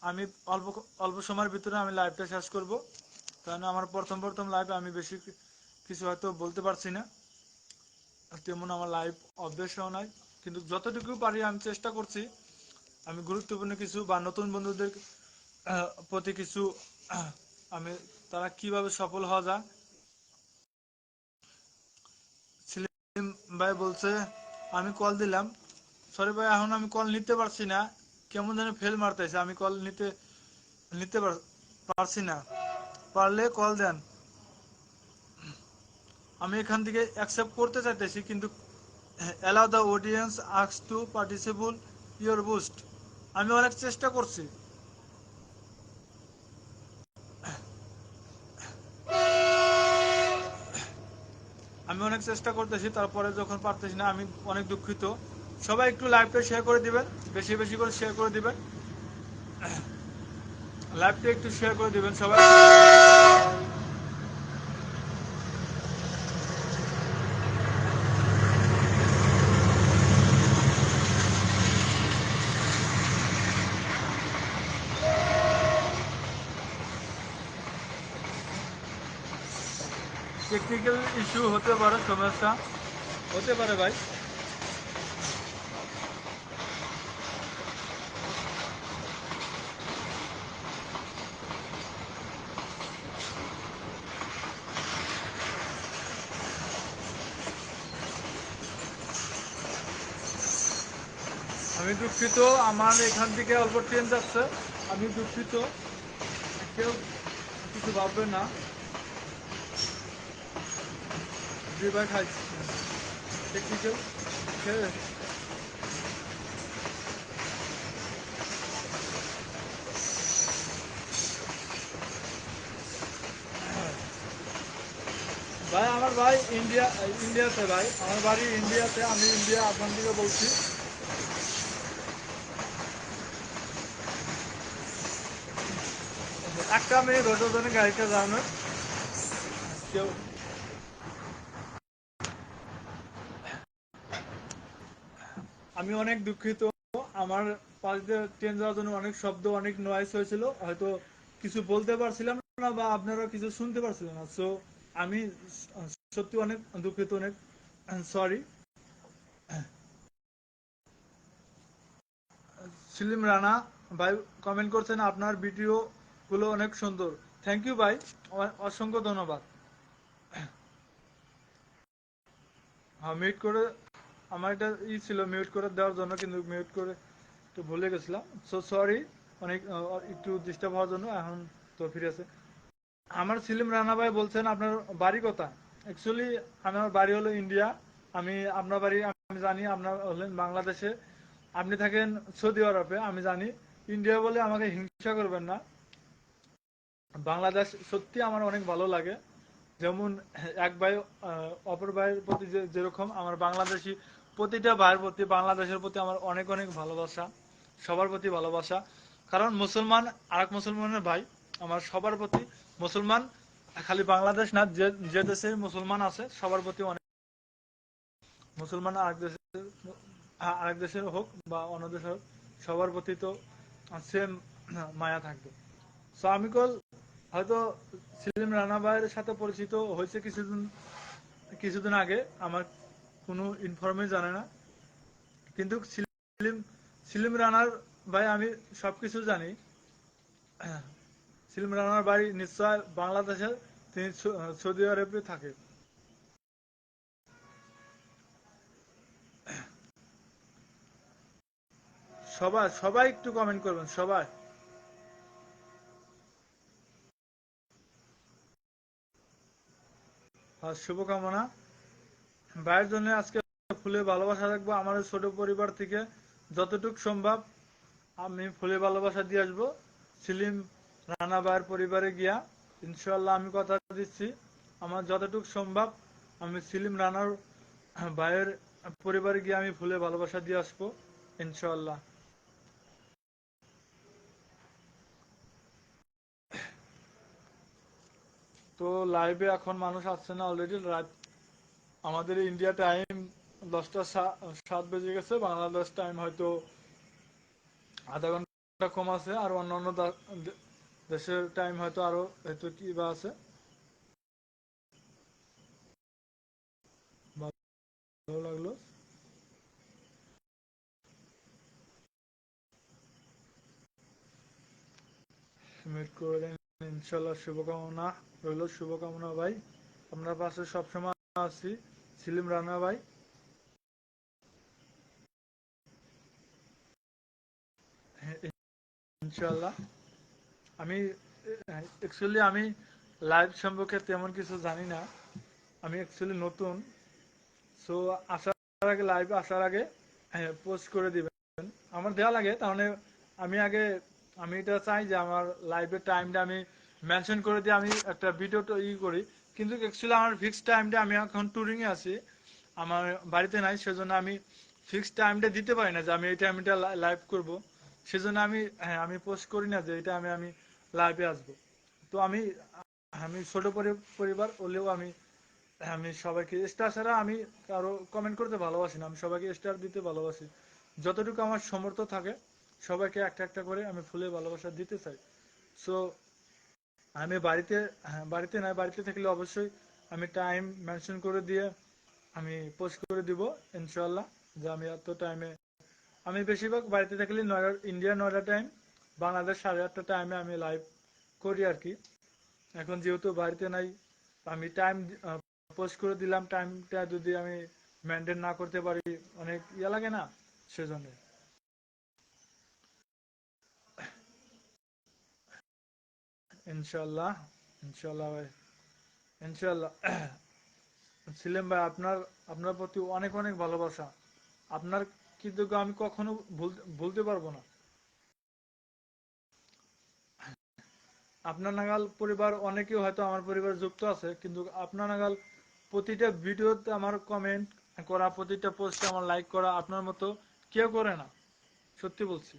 আমি অল্প অল্প সময়ের ভিতরে আমি লাইভটা শেষ করব, কারণ আমার প্রথম প্রথম লাইভ, আমি বেশি কিছু হয়তো বলতে পারছি না, তেমন আমার লাইভ অভ্যেসও নাই, কিন্তু যতটুকু পারি আমি চেষ্টা করছি। আমি গুরুত্বপূর্ণ কিছু বা নতুন বন্ধুদের প্রতি কিছু আমি, তারা কিভাবে সফল হওয়া যায়। সেলিম ভাই বলছে আমি কল দিলাম, সরি ভাই এখন আমি কল নিতে পারছি না, কেমন যেন ফেল মারতেছে, আমি কল নিতে নিতে পারছি না, পারলে কল দেন। আমি এখান থেকে অ্যাকসেপ্ট করতে চাইতেছি, কিন্তু allow the audience ask to participate your boost, আমি অনেক চেষ্টা করছি। আমি অনেক চেষ্টা করতেছি, তারপরে যখন পারতেছি না আমি অনেক দুঃখিত। সবাই একটু লাইভটা শেয়ার করে দিবেন, বেশি বেশি করে শেয়ার করে দিবেন, লাইভটা একটু শেয়ার করে দিবেন সবাই। টেকনিক্যাল ইস্যু হতে পারে, সমস্যা হতে পারে ভাই। আমি দুঃখিত, আমার এখান থেকে অল্প ট্রেন যাচ্ছে, আমি দুঃখিত, কেউ কিছু ভাববে না। দুইবার খাইছি টেকনিক্যাল। ভাই আমার ভাই ইন্ডিয়াতে ভাই, আমার বাড়ি ইন্ডিয়াতে, আমি ইন্ডিয়া আপনার দিকে বলছি। একটা মিনিট হতো জন্য গাড়িটা জানো কেউ। আমি অনেক দুঃখিত, আমার পাশ দিয়ে ট্রেন যাওয়ার জন্য অনেক শব্দ, অনেক নয়েজ হয়েছিল, হয়তো কিছু বলতে পারছিলাম না বা আপনারা কিছু শুনতে পারছিলেন না। সো আমি সত্যি অনেক দুঃখিত, অনেক সরি। সেলিম রানা ভাই কমেন্ট করছেন আপনার ভিডিও গুলো অনেক সুন্দর। থ্যাংক ইউ ভাই, অসংখ্য ধন্যবাদ। হ্যাঁ মিউট করে, আমার এটা ছিল মিউট করে দেওয়ার জন্য, কিন্তু মিউট করে একটু ভুলে গেছিলাম। সো সরি, অনেক একটু ডিস্টার্ব হওয়ার জন্য। এখন তো ফিরে আছে। আমার সেলিম রানা ভাই বলছেন আপনার বাড়ি কোথায়। অ্যাকচুয়ালি আমার বাড়ি হলো ইন্ডিয়া। আমি আপনার বাড়ি আমি জানি, আপনার হলেন বাংলাদেশে, আপনি থাকেন সৌদি আরবে আমি জানি, ইন্ডিয়া বলে আমাকে হিংসা করবেন না। বাংলাদেশ সত্যি আমার অনেক ভালো লাগে। যেমন এক ভাই অপর ভাইয়ের প্রতি যেরকম আমার বাংলাদেশি প্রতিটা ভাইয়ের প্রতি বাংলাদেশের প্রতি আমার অনেক অনেক ভালোবাসা, সবার প্রতি ভালোবাসা। কারণ মুসলমান আর এক মুসলমানের ভাই আমার সবার প্রতি। মুসলমান খালি বাংলাদেশ না, যে যে দেশে মুসলমান আছে সবার প্রতি অনেক। মুসলমান আরেক দেশের হোক বা অন্য দেশের হোক, সবার প্রতি তো সেম মায়া থাকবে। সো আমি কল হয়তো সেলিম রানা ভাইয়ের সাথে পরিচিত হয়েছে কিছুদিন কিছুদিন আগে, আমার কোনো ইনফরমেশন জানে না। কিন্তু সেলিম সেলিম রানার ভাই আমি সবকিছু জানি। সেলিম রানার বাড়ি নিশ্চয় বাংলাদেশের, তিনি সৌদি আরবে থাকে। সবাই সবাই একটু কমেন্ট করবেন সবাই। আর শুভকামনা ভাইয়ের জন্য আজকে ফুলে ভালোবাসা রাখবো আমাদের ছোট পরিবার থেকে। যতটুকু সম্ভব আমি ফুলে ভালোবাসা দিয়ে আসবো সেলিম রানা ভাইয়ের পরিবারে গিয়া। ইনশাল্লাহ আমি কথা দিচ্ছি, আমার যতটুকু সম্ভব আমি সেলিম রানার ভাইয়ের পরিবারে গিয়ে আমি ফুলে ভালোবাসা দিয়ে আসবো ইনশাল্লাহ। তো লাইভে এখন মানুষ আসছে না, অলরেডি রাত আমাদের ইন্ডিয়া টাইম 10টা 7 বেজে গেছে। বাংলাদেশ টাইম হয়তো আধা ঘন্টা কম আছে, আর অন্যান্য দেশের টাইম হয়তো আরো হয়তো কি বা আছে। ভালো লাগলো। মিট করে দেন ইনশাল্লাহ। শুভকামনা রইল, শুভকামনা ভাই। আপনার পাশে সবসময় আছি সেলিম রানা ভাই। ইনশাল্লাহ। আমি অ্যাকচুয়ালি আমি লাইভ সম্পর্কে তেমন কিছু জানি না, আমি অ্যাকচুয়ালি নতুন। সো আসার আগে, লাইভ আসার আগে পোস্ট করে দিবেন, আমার দেওয়া লাগে তাহলে। আমি আগে আমি এটা চাই যে আমার লাইভের টাইমটা আমি মেনশন করে দিয়ে আমি একটা ভিডিও করি। কিন্তু অ্যাকচুয়ালি আমার ফিক্সড টাইমটা, আমি এখন ট্যুরিং এ আছি, আমার বাড়িতে নাই, সেজন্য আমি ফিক্সড টাইমটা দিতে পারি না যে আমি এই টাইমটা লাইভ করব। সেজন্য আমি আমি পোস্ট করি না যে এটা আমি লাইভে আসবো। তো আমি আমি ছোট পরিবার হলেও আমি আমি সবাইকে স্টার ছাড়া আমি কারো কমেন্ট করতে ভালোবাসি না, আমি সবাইকে স্টার দিতে ভালোবাসি। যতটুকু আমার সামর্থ্য থাকে সবাইকে একটা একটা করে আমি ফুলে ভালোবাসা দিতে চাই। সো আমি বাড়িতে, হ্যাঁ বাড়িতে নাই, বাড়িতে থাকলে অবশ্যই আমি টাইম মেনশন করে দিয়ে আমি পোস্ট করে দিব ইনশাল্লাহ, যে আমি এত টাইমে। আমি বেশিরভাগ বাড়িতে থাকলে ইন্ডিয়া 9টা টাইম, বাংলাদেশ 8:30 টাইমে আমি লাইভ করি আর কি। এখন যেহেতু বাড়িতে নাই, আমি টাইম পোস্ট করে দিলাম, টাইমটা যদি আমি মেনটেন না করতে পারি অনেক ইয়ে লাগে না, সেজন্য। ইনশাল্লাহ, ইনশাল্লাহ ভাই, ইনশাল্লাহ। সেলিম ভাই আপনার আপনার প্রতি অনেক অনেক ভালোবাসা। আপনার কৃতজ্ঞ আমি কখনো ভুলতে পারবো না। আপনার নাগাল পরিবার অনেকেই হয়তো আমার পরিবার যুক্ত আছে, কিন্তু আপনার নাগাল প্রতিটা ভিডিওতে আমার কমেন্ট করা, প্রতিটা পোস্টে আমার লাইক করা আপনার মতো কেউ করে না, সত্যি বলছি।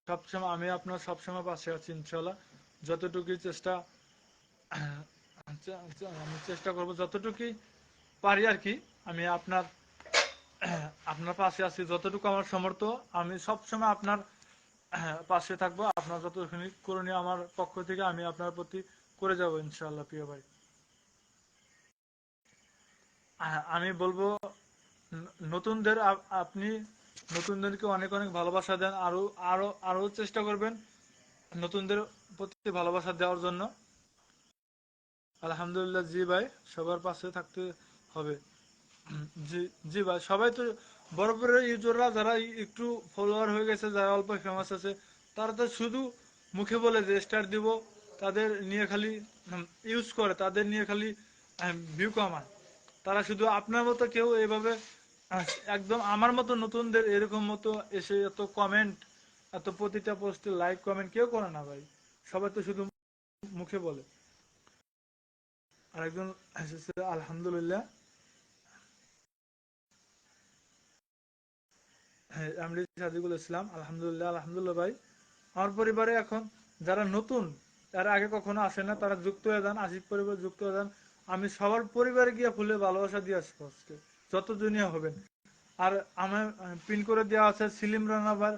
সবসময় আমি আপনার সবসময় পাশে আছি ইনশাল্লাহ। যতটুকু চেষ্টা আমি চেষ্টা করব যতটুকু পারি আর কি। আমি আপনার আপনার পাশে আছি যতটুকু আমার সামর্থ্য। আমি সবসময় আপনার পাশে থাকবো। আপনার যতখানি করণীয় আমার পক্ষ থেকে আমি আপনার প্রতি করে যাব ইনশাআল্লাহ প্রিয় ভাই। আমি বলবো নতুনদের আপনি নতুনদেরকে অনেক অনেক ভালোবাসা দেন, আরো আরো আরো চেষ্টা করবেন নতুনদের প্রতি ভালোবাসা দেওয়ার জন্য। আলহামদুলিল্লাহ জি ভাই, সবার পাশে থাকতে হবে। জি জি ভাই, সবাই তো বড় বড় ইউজাররা যারা একটু ফলোয়ার হয়ে গেছে, যারা অল্প ফেমাস আছে, তারা তো শুধু মুখে বলে যে স্টার দিব, তাদের নিয়ে খালি ইউজ করে, তাদের নিয়ে খালি ভিউ কামায়। তারা শুধু আপনার মতো কেউ এভাবে একদম আমার মতো নতুনদের এরকম মতো এসে এত কমেন্ট, এত প্রতিটা পোস্টে লাইক কমেন্ট কেউ করে না ভাই। সবাই তো শুধু মুখে বলে। আর একজন এসেছে আলহামদুলিল্লাহ। হ্যাঁ, আমি সাদিকুল ইসলাম। আলহামদুলিল্লাহ, আলহামদুলিল্লাহ ভাই। আমার পরিবারে এখন যারা নতুন, তারা আগে কখনো আসে না, তারা যুক্ত হয়ে যান, আশিক পরিবার যুক্ত হয়ে যান। আমি সবার পরিবারে গিয়ে ফুলে ভালোবাসা দিয়ে আসবো আজকে, যত দুনিয়া হবেন। আর আমার পিন করে দেওয়া আছে সিলিম রানাবার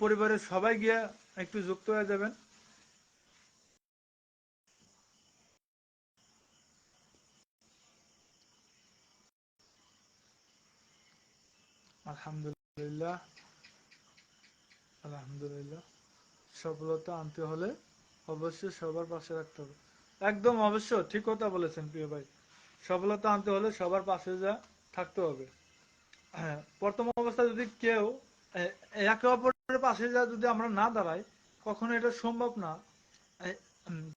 পরিবারের সবাই গিয়ে একটু যুক্ত হয়ে যাবেন। আলহামদুলিল্লাহ, আলহামদুলিল্লাহ। সফলতা আনতে হলে অবশ্যই সবার পাশে রাখতে হবে। একদম অবশ্য ঠিক কথা বলেছেন প্রিয় ভাই। সফলতা আনতে হলে সবার পাশে যা থাকতে হবে। হ্যাঁ, প্রথম অবস্থায় যদি কেউ এ, একে অপরের পাশে যা যদি আমরা না দাঁড়াই, কখনো এটা সম্ভব না। এ, উম,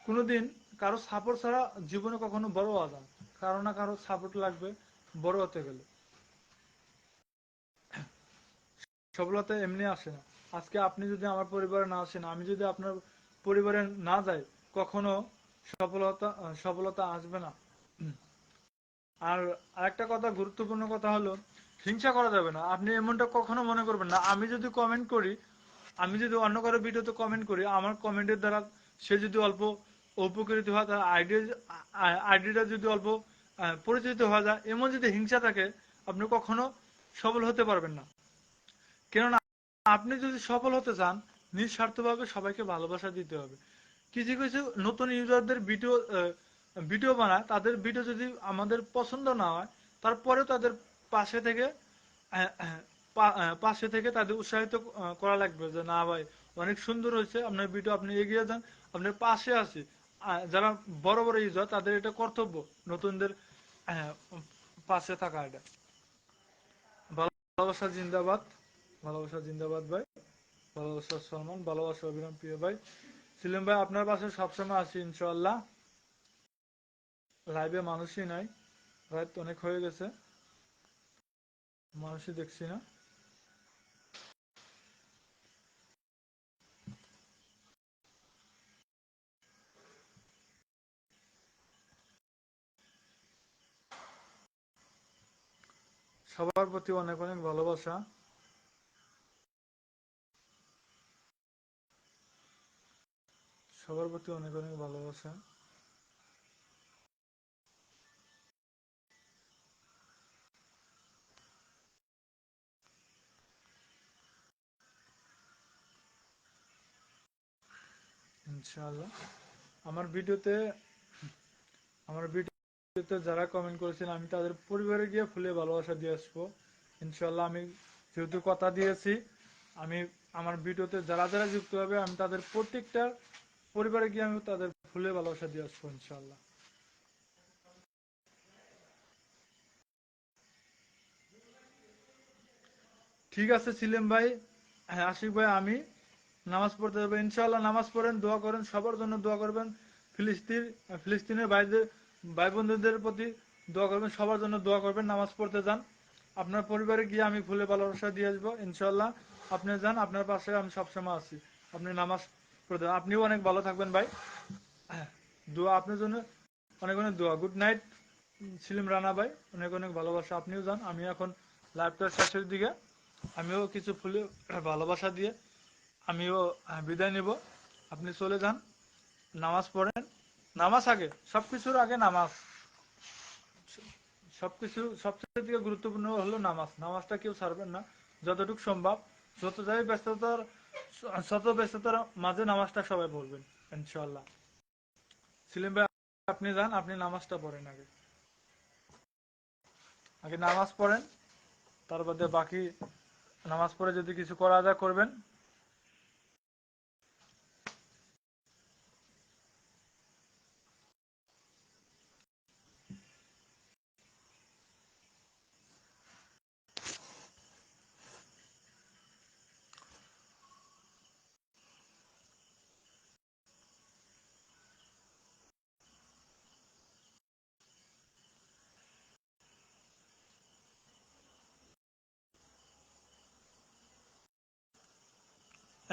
কোনোদিন কারো সাপোর্ট ছাড়া জীবনে কখনো বড় হওয়া যায় না। কারো না কারো সাপোর্ট লাগবে বড় হতে গেলে। সফলতা এমনি আসে না। আজকে আপনি যদি আমার পরিবারে না আসেন, আমি যদি আপনার পরিবারে না যাই, কখনো সফলতা আসবে না। আর আরেকটা কথা, গুরুত্বপূর্ণ কথা হলো, হিংসা করা যাবে না। আপনি এমনটা কখনো মনে করবেন না, আমি যদি কমেন্ট করি, আমি যদি অন্য কারো ভিডিওতে কমেন্ট করি, আমার কমেন্টের দ্বারা সে যদি অল্প উপকৃত হয়, তার আইডিটা যদি অল্প পরিচিত হওয়া যায়, এমন যদি হিংসা থাকে, আপনি কখনো সফল হতে পারবেন না। কেননা আপনি যদি সফল হতে চান, নিঃস্বার্থভাবে সবাইকে ভালোবাসা দিতে হবে। কিছু কিছু নতুন ইউজারদের ভিডিও বানায়, তাদের ভিডিও যদি আমাদের পছন্দ না হয়, তারপরেও তাদের পাশে থেকে পাশে থেকে তাদের উৎসাহিত করা লাগবে যে না ভাই, অনেক সুন্দর হয়েছে আপনার ভিডিও, আপনি এগিয়ে যান, আপনার পাশে আছি। যারা বড় বড় ইউজার, তাদের এটা কর্তব্য নতুনদের আহ, পাশে থাকা। এটা ভালোবাসা জিন্দাবাদ, ভালোবাসা জিন্দাবাদ ভাই। ভালোবাসা সম্মান, ভালোবাসা অবিরাম প্রিয় ভাই। সেলিম ভাই, আপনার পাশে সবসময় আছি ইনশাল্লাহ। লাইভে মানুষই নাই, রাত অনেক হয়ে গেছে, মানুষই দেখছি না। সবার প্রতি অনেক অনেক ভালোবাসা। সবার প্রতি অনেক অনেক ভালোবাসা। ইনশাআল্লাহ। আমার ভিডিওতে আমার ভিডিওতে যারা কমেন্ট করেছেন, আমি তাদের পরিবারে গিয়ে ফুলে ভালোবাসা দিয়ে আসবো ইনশাআল্লাহ। আমি যেহেতু কথা দিয়েছি, আমি আমার ভিডিওতে যারা যারা যুক্ত হবে, আমি তাদের প্রত্যেকটা পরিবারে গিয়ে আমি তাদের ফুলে ভালোবাসা দিয়ে আসবো ইনশাআল্লাহ। ঠিক আছে সিলেম ভাই, হ্যাঁ আশিক ভাই, আমি নামাজ পড়তে যাবো ইনশাআল্লাহ। নামাজ পড়েন, দোয়া করেন, সবার জন্য দোয়া করবেন। ফিলিস্তিন ফিলিস্তিনের ভাইদের, ভাই বন্ধুদের প্রতি দোয়া করবেন, সবার জন্য দোয়া করবেন। নামাজ পড়তে যান, আপনার পরিবারে গিয়ে আমি ফুলে ভালোবাসা দিয়ে আসবো ইনশাআল্লাহ। আপনি যান, আপনার পাশে আমি সবসময় আছি। আপনি নামাজ পড়তে যান। আপনিও অনেক ভালো থাকবেন ভাই। হ্যাঁ, দোয়া আপনার জন্য, অনেক অনেক দোয়া। গুড নাইট সিলিম রানা ভাই, অনেক অনেক ভালোবাসা। আপনিও যান, আমি এখন লাইভটার শেষের দিকে, আমিও কিছু ফুলে ভালোবাসা দিয়ে আমিও বিদায় নিব। আপনি চলে যান, নামাজ পড়েন। নামাজ আগে, সবকিছুর আগে নামাজ। সবকিছু সবচেয়ে থেকে গুরুত্বপূর্ণ হলো নামাজ। নামাজটা কেউ ছাড়বেন না, যতটুকু সম্ভব। যত যাই ব্যস্ততার, শত ব্যস্ততার মাঝে নামাজটা সবাই বলবেন ইনশাল্লাহ। সেলিম ভাই, আপনি যান, আপনি নামাজটা পড়েন আগে। আগে নামাজ পড়েন, তার বাদে বাকি নামাজ পড়ে যদি কিছু করা যায় করবেন।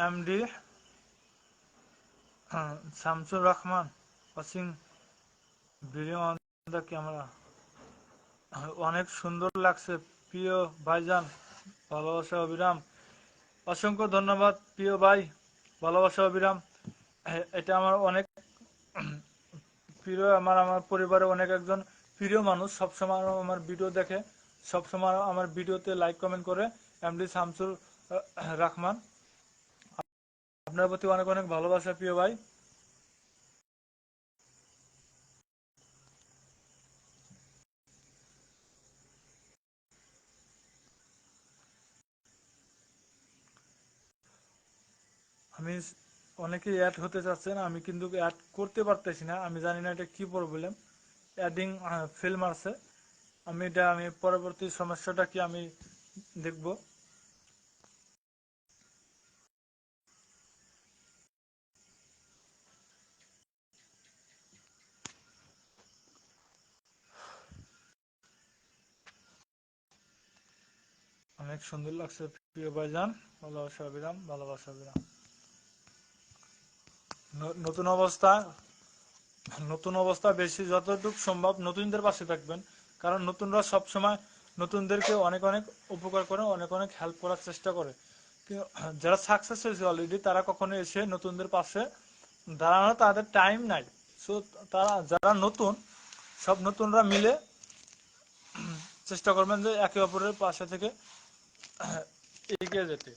MD Shamsur Rahman watching video on the camera. অনেক সুন্দর লাগছে প্রিয় ভাইজান, ভালোবাসা অবিরাম। অসংখ্য ধন্যবাদ প্রিয় ভাই, ভালোবাসা অবিরাম। এটা আমার অনেক প্রিয়, আমার পরিবারে অনেক একজন প্রিয় মানুষ, সবসময় আমার ভিডিও দেখে, সবসময় আমার ভিডিওতে লাইক কমেন্ট করে। এমডি শামসুর রহমান, আপনার প্রতি অনেক অনেক ভালোবাসা প্রিয় ভাই। আমি অনেকেই অ্যাড হতে চাচ্ছেন, আমি কিন্তু অ্যাড করতে পারতেছি না, আমি জানি না এটা কি প্রবলেম, অ্যাডিং ফেল মারছে। আমি পরবর্তী সমস্যাটা কি আমি দেখব। অনেক সুন্দর লাগছে প্রিয় ভাইজান, ভালোবাসা অবিরাম, ভালোবাসা অবিরাম। নতুন অবস্থা, নতুন অবস্থা বেশি যতটুকু সম্ভব নতুনদের পাশে থাকবেন, কারণ নতুনরা সবসময় নতুনদেরকে অনেক অনেক উপকার করে, অনেক অনেক হেল্প করার চেষ্টা করে। যারা সাকসেস হয়েছে অলরেডি তারা কখনো এসে নতুনদের পাশে দাঁড়ানো তাদের টাইম নাই। সো তারা যারা নতুন, সব নতুনরা মিলে চেষ্টা করবেন যে একে অপরের পাশে থেকে এগিয়ে যেতে।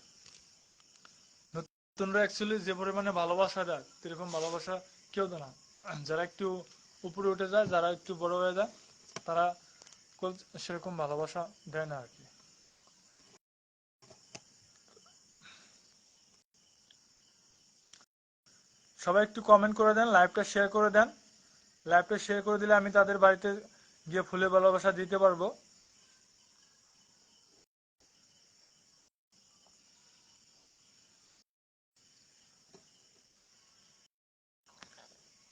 নতুনরা অ্যাকচুয়ালি যে পরিমাণে ভালোবাসা দেয় সেরকম ভালোবাসা কেউ দেয় না। যারা একটু উপরে উঠে যায়, যারা একটু বড় হয়ে যায়, তারা সেরকম ভালোবাসা দেয় না আর কি। সবাই একটু কমেন্ট করে দেন, লাইভটা শেয়ার করে দেন। লাইভটা শেয়ার করে দিলে আমি তাদের বাড়িতে গিয়ে ফুলে ভালোবাসা দিতে পারবো।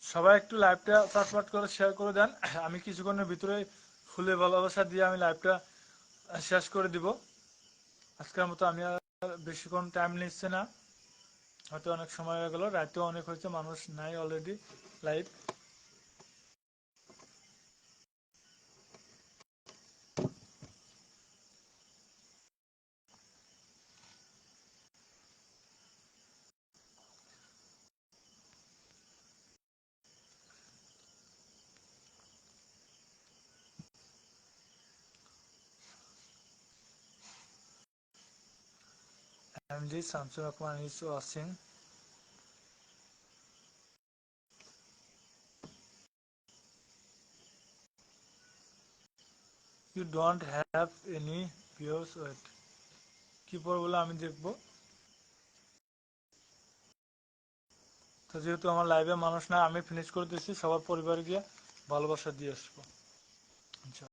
সবাই একটু লাইভটা চটপট করে শেয়ার করে দেন। আমি কিছুক্ষণের ভিতরে ফুলে ভালোবাসা দিয়ে আমি লাইভটা শেষ করে দিব। আজকের মতো আমি আর বেশিক্ষণ টাইম নিচ্ছে না, হয়তো অনেক সময় হয়ে গেল, রাতেও অনেক হয়েছে, মানুষ নাই already live. MD Samsung Akman is watching. You don't have any viewers wait. কি পড়বো বলে আমি দেখবো। তো যেহেতু আমার লাইভে মানুষ না, আমি ফিনিশ করে দিচ্ছি, সবার পরিবারে গিয়ে ভালোবাসা দিয়ে আসবো। আচ্ছা।